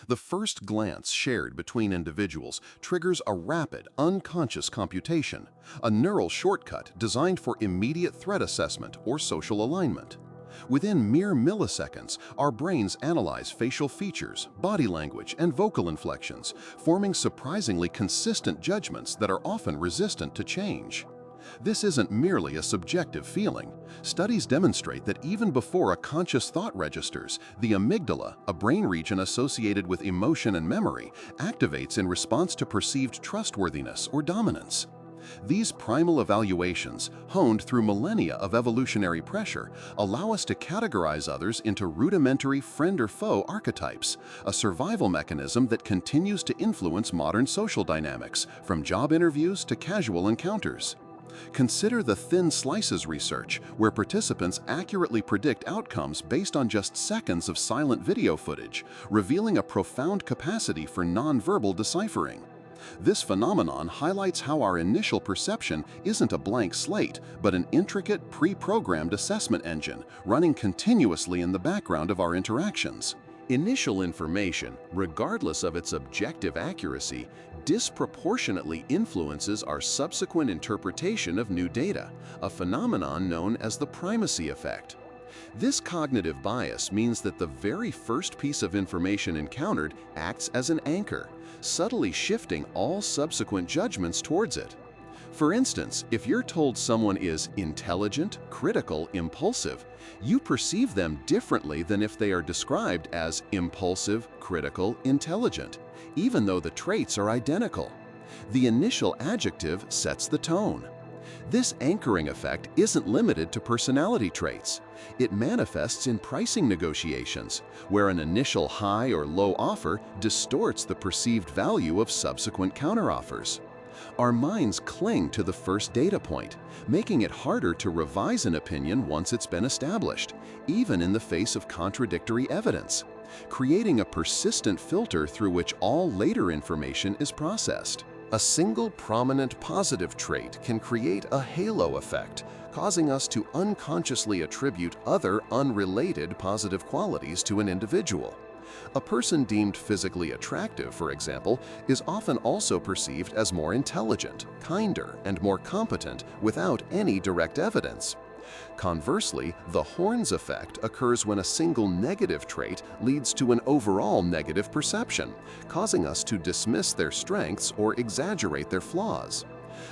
The first glance shared between individuals triggers a rapid, unconscious computation, a neural shortcut designed for immediate threat assessment or social alignment. Within mere milliseconds, our brains analyze facial features, body language, and vocal inflections, forming surprisingly consistent judgments that are often resistant to change. This isn't merely a subjective feeling. Studies demonstrate that even before a conscious thought registers, the amygdala, a brain region associated with emotion and memory, activates in response to perceived trustworthiness or dominance. These primal evaluations, honed through millennia of evolutionary pressure, allow us to categorize others into rudimentary friend or foe archetypes, a survival mechanism that continues to influence modern social dynamics, from job interviews to casual encounters. Consider the thin slices research, where participants accurately predict outcomes based on just seconds of silent video footage, revealing a profound capacity for nonverbal deciphering. This phenomenon highlights how our initial perception isn't a blank slate, but an intricate, pre-programmed assessment engine running continuously in the background of our interactions. Initial information, regardless of its objective accuracy, disproportionately influences our subsequent interpretation of new data, a phenomenon known as the primacy effect. This cognitive bias means that the very first piece of information encountered acts as an anchor, subtly shifting all subsequent judgments towards it. For instance, if you're told someone is intelligent, critical, impulsive, you perceive them differently than if they are described as impulsive, critical, intelligent, even though the traits are identical. The initial adjective sets the tone. This anchoring effect isn't limited to personality traits. It manifests in pricing negotiations, where an initial high or low offer distorts the perceived value of subsequent counteroffers. Our minds cling to the first data point, making it harder to revise an opinion once it's been established, even in the face of contradictory evidence, creating a persistent filter through which all later information is processed. A single prominent positive trait can create a halo effect, causing us to unconsciously attribute other unrelated positive qualities to an individual. A person deemed physically attractive, for example, is often also perceived as more intelligent, kinder, and more competent without any direct evidence. Conversely, the horns effect occurs when a single negative trait leads to an overall negative perception, causing us to dismiss their strengths or exaggerate their flaws.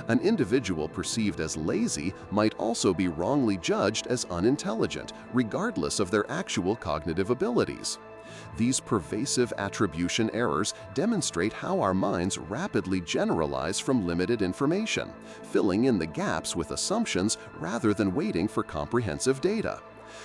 An individual perceived as lazy might also be wrongly judged as unintelligent, regardless of their actual cognitive abilities. These pervasive attribution errors demonstrate how our minds rapidly generalize from limited information, filling in the gaps with assumptions rather than waiting for comprehensive data.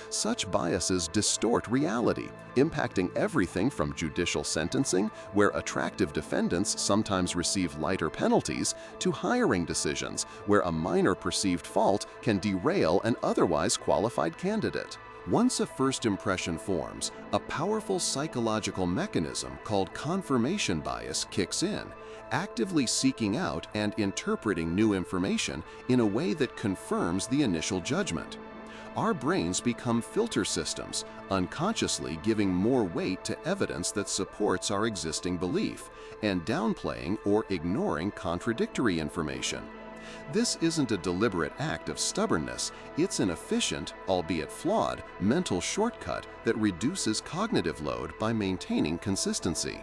Such biases distort reality, impacting everything from judicial sentencing, where attractive defendants sometimes receive lighter penalties, to hiring decisions, where a minor perceived fault can derail an otherwise qualified candidate. Once a first impression forms, a powerful psychological mechanism called confirmation bias kicks in, actively seeking out and interpreting new information in a way that confirms the initial judgment. Our brains become filter systems, unconsciously giving more weight to evidence that supports our existing belief and downplaying or ignoring contradictory information. This isn't a deliberate act of stubbornness, it's an efficient, albeit flawed, mental shortcut that reduces cognitive load by maintaining consistency.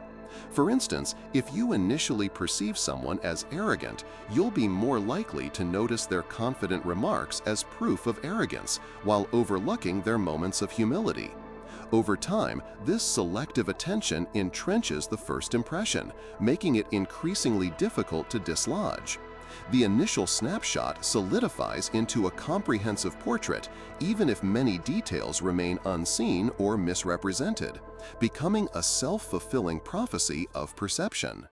For instance, if you initially perceive someone as arrogant, you'll be more likely to notice their confident remarks as proof of arrogance, while overlooking their moments of humility. Over time, this selective attention entrenches the first impression, making it increasingly difficult to dislodge. The initial snapshot solidifies into a comprehensive portrait, even if many details remain unseen or misrepresented, becoming a self-fulfilling prophecy of perception.